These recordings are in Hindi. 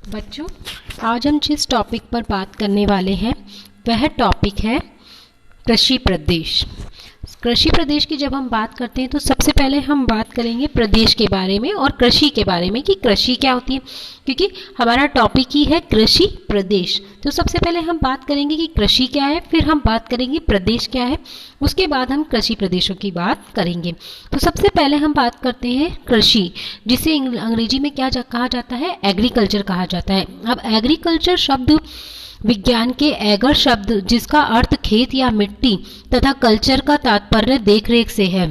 बच्चों, आज हम जिस टॉपिक पर बात करने वाले हैं वह टॉपिक है कृषि प्रदेश। कृषि प्रदेश की जब हम बात करते हैं तो सबसे पहले हम बात करेंगे प्रदेश के बारे में और कृषि के बारे में कि कृषि क्या होती है, क्योंकि हमारा टॉपिक ही है कृषि प्रदेश। तो सबसे पहले हम बात करेंगे कि कृषि क्या है, फिर हम बात करेंगे प्रदेश क्या है, उसके बाद हम कृषि प्रदेशों की बात करेंगे। तो सबसे पहले हम बात करते हैं कृषि, जिसे अंग्रेजी में क्या कहा जाता है, एग्रीकल्चर कहा जाता है। अब एग्रीकल्चर शब्द विज्ञान के एगर शब्द जिसका अर्थ खेत या मिट्टी तथा कल्चर का तात्पर्य देखरेख से है,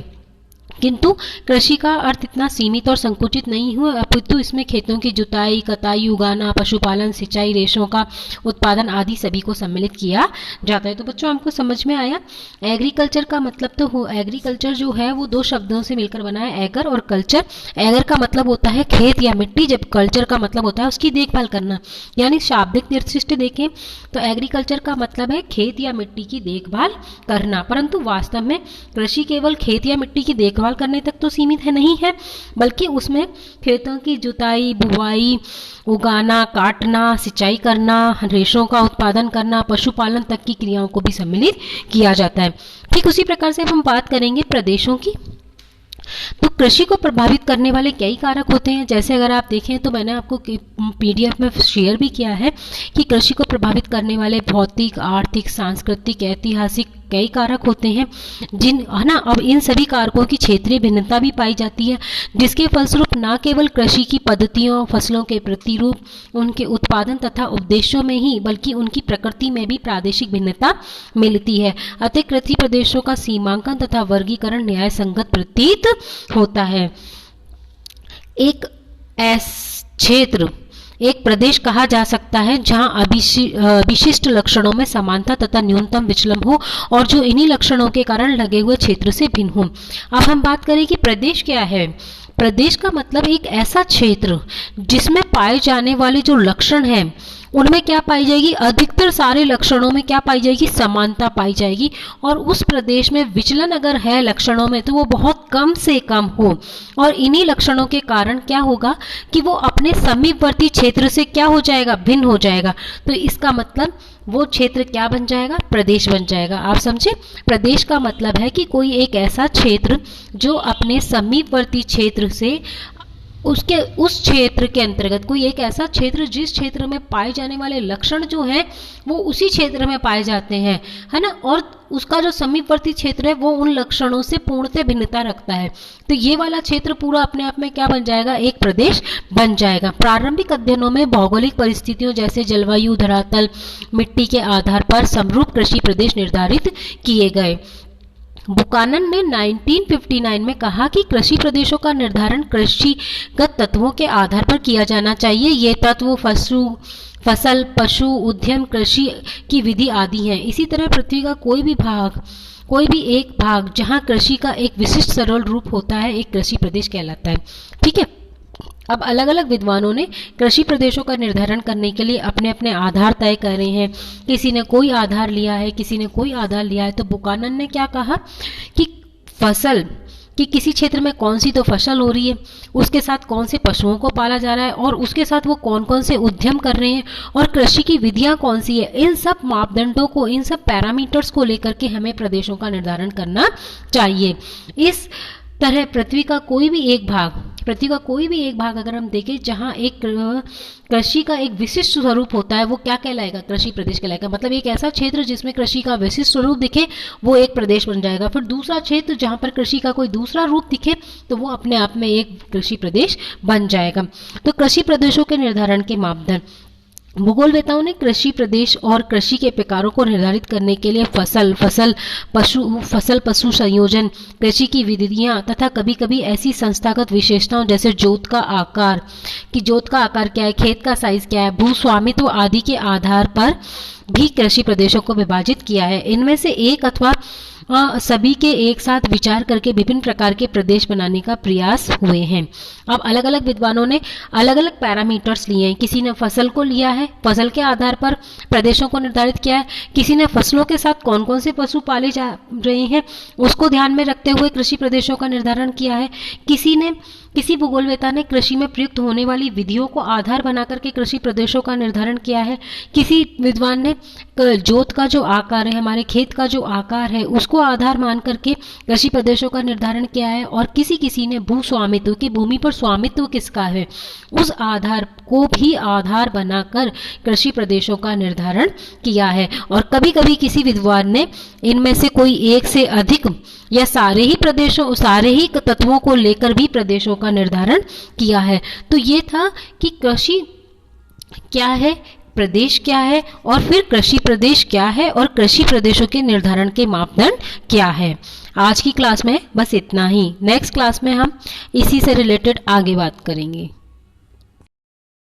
किंतु कृषि का अर्थ इतना सीमित और संकुचित नहीं हुआ, अपितु इसमें खेतों की जुताई, कटाई, उगाना, पशुपालन, सिंचाई, रेशों का उत्पादन आदि सभी को सम्मिलित किया जाता है। तो बच्चों, हमको समझ में आया एग्रीकल्चर का मतलब तो हो, एग्रीकल्चर जो है वो दो शब्दों से मिलकर बना है, एगर और कल्चर। एगर का मतलब होता है खेत या मिट्टी, जब कल्चर का मतलब होता है उसकी देखभाल करना, यानी शाब्दिक दृष्टि देखें तो एग्रीकल्चर का मतलब है खेत या मिट्टी की देखभाल करना, परंतु वास्तव में कृषि केवल खेत या मिट्टी की देखभाल करने तक तो सीमित है नहीं है, बल्कि उसमें खेतों की जुताई, बुवाई, उगाना, काटना, सिंचाई करना, रेशों का उत्पादन करना, पशुपालन तक की क्रियाओं को भी सम्मिलित किया जाता है। ठीक उसी प्रकार से हम बात करेंगे प्रदेशों की। तो कृषि को प्रभावित करने वाले कई कारक होते हैं, जैसे अगर आप देखें तो मैंने आपको पीडीएफ में शेयर भी किया है कि कृषि को प्रभावित करने वाले भौतिक, आर्थिक, सांस्कृतिक, ऐतिहासिक कई कारक होते हैं है ना। अब इन सभी कारकों की क्षेत्रीय भिन्नता भी पाई जाती है, जिसके फलस्वरूप न केवल कृषि की पद्धतियों, फसलों के प्रतिरूप, उनके उत्पादन तथा उद्देश्यों में ही, बल्कि उनकी प्रकृति में भी प्रादेशिक भिन्नता मिलती है। अतः कृषि प्रदेशों का सीमांकन तथा वर्गीकरण न्याय संगत प्रतीत होता है। एक क्षेत्र एक प्रदेश कहा जा सकता है जहां विशिष्ट लक्षणों में समानता तथा न्यूनतम विचलन हो और जो इन्हीं लक्षणों के कारण लगे हुए क्षेत्र से भिन्न हो। अब हम बात करें कि प्रदेश क्या है। प्रदेश का मतलब एक ऐसा क्षेत्र जिसमें पाए जाने वाले जो लक्षण हैं उनमें क्या पाई जाएगी, अधिकतर सारे लक्षणों में क्या पाई जाएगी, समानता पाई जाएगी, और उस प्रदेश में विचलन अगर है लक्षणों में तो वो बहुत कम से कम हो, और इन्हीं लक्षणों के कारण क्या होगा कि वो अपने समीपवर्ती क्षेत्र से क्या हो जाएगा, भिन्न हो जाएगा। तो इसका मतलब वो क्षेत्र क्या बन जाएगा, प्रदेश बन जाएगा। आप समझे, प्रदेश का मतलब है कि कोई एक ऐसा क्षेत्र जो अपने समीपवर्ती क्षेत्र से उस क्षेत्र के अंतर्गत, कोई एक ऐसा क्षेत्र जिस क्षेत्र में पाए जाने वाले लक्षण जो हैं वो उसी क्षेत्र में पाए जाते हैं, है ना, और उसका जो समीपवर्ती क्षेत्र है वो उन लक्षणों से पूर्णतः भिन्नता रखता है। तो ये वाला क्षेत्र पूरा अपने आप में क्या बन जाएगा, एक प्रदेश बन जाएगा। प्रारंभिक अध्ययनों में भौगोलिक परिस्थितियों जैसे जलवायु, धरातल, मिट्टी के आधार पर समरूप कृषि प्रदेश निर्धारित किए गए। बुकानन ने 1959 में कहा कि कृषि प्रदेशों का निर्धारण कृषिगत तत्वों के आधार पर किया जाना चाहिए। ये तत्व फसल, पशु, उद्यम, कृषि की विधि आदि हैं। इसी तरह पृथ्वी का कोई भी एक भाग जहां कृषि का एक विशिष्ट सरल रूप होता है एक कृषि प्रदेश कहलाता है। ठीक है। अब अलग अलग विद्वानों ने कृषि प्रदेशों का निर्धारण करने के लिए अपने अपने आधार तय करे हैं। किसी ने कोई आधार लिया है, किसी ने कोई आधार लिया है। तो बुकानन ने क्या कहा कि फसल कि किसी क्षेत्र में कौन सी तो फसल हो रही है, उसके साथ कौन से पशुओं को पाला जा रहा है, और उसके साथ वो कौन कौन से उद्यम कर रहे हैं, और कृषि की विधियां कौन सी है। इन सब मापदंडों को, इन सब पैरामीटर्स को लेकर के हमें प्रदेशों का निर्धारण करना चाहिए। इस तरह पृथ्वी का कोई भी एक भाग अगर हम देखें जहां एक कृषि का एक विशिष्ट स्वरूप होता है वो क्या कहलाएगा, कृषि प्रदेश कहलाएगा। मतलब एक ऐसा क्षेत्र जिसमें कृषि का विशिष्ट स्वरूप दिखे वो एक प्रदेश बन जाएगा। फिर दूसरा क्षेत्र जहां पर कृषि का कोई दूसरा रूप दिखे तो वो अपने आप में एक कृषि प्रदेश बन जाएगा। तो कृषि प्रदेशों के निर्धारण के मापदंड, भूगोलवेताओं ने कृषि प्रदेश और कृषि के प्रकारों को निर्धारित करने के लिए फसल पशु संयोजन, कृषि की विधियां तथा कभी कभी ऐसी संस्थागत विशेषताओं जैसे जोत का आकार क्या है, खेत का साइज क्या है, भूस्वामित्व आदि के आधार पर भी कृषि प्रदेशों को विभाजित किया है। इनमें से एक अथवा सभी के एक साथ विचार करके विभिन्न प्रकार के प्रदेश बनाने का प्रयास हुए हैं। अब अलग अलग विद्वानों ने अलग अलग पैरामीटर्स लिए हैं। किसी ने फसल को लिया है, फसल के आधार पर प्रदेशों को निर्धारित किया है। किसी ने फसलों के साथ कौन कौन से पशु पाले जा रहे हैं उसको ध्यान में रखते हुए कृषि प्रदेशों का निर्धारण किया है। किसी किसी भूगोलवेता ने कृषि में प्रयुक्त होने वाली विधियों को आधार बनाकर के कृषि प्रदेशों का निर्धारण किया है। किसी विद्वान ने जोत का जो आकार है, हमारे खेत का जो आकार है, उसको आधार मान करके कृषि प्रदेशों का निर्धारण किया है। और किसी किसी ने भू स्वामित्व की, भूमि पर स्वामित्व किसका है, उस आधार को भी आधार बनाकर कृषि प्रदेशों का निर्धारण किया है। और कभी कभी किसी विद्वान ने इनमें से कोई एक से अधिक या सारे ही प्रदेशों, सारे ही तत्वों को लेकर भी प्रदेशों का निर्धारण किया है। तो ये था कि कृषि क्या है, प्रदेश क्या है, और फिर कृषि प्रदेश क्या है, और कृषि प्रदेशों के निर्धारण के मापदंड क्या है। आज की क्लास में बस इतना ही। नेक्स्ट क्लास में हम इसी से रिलेटेड आगे बात करेंगे।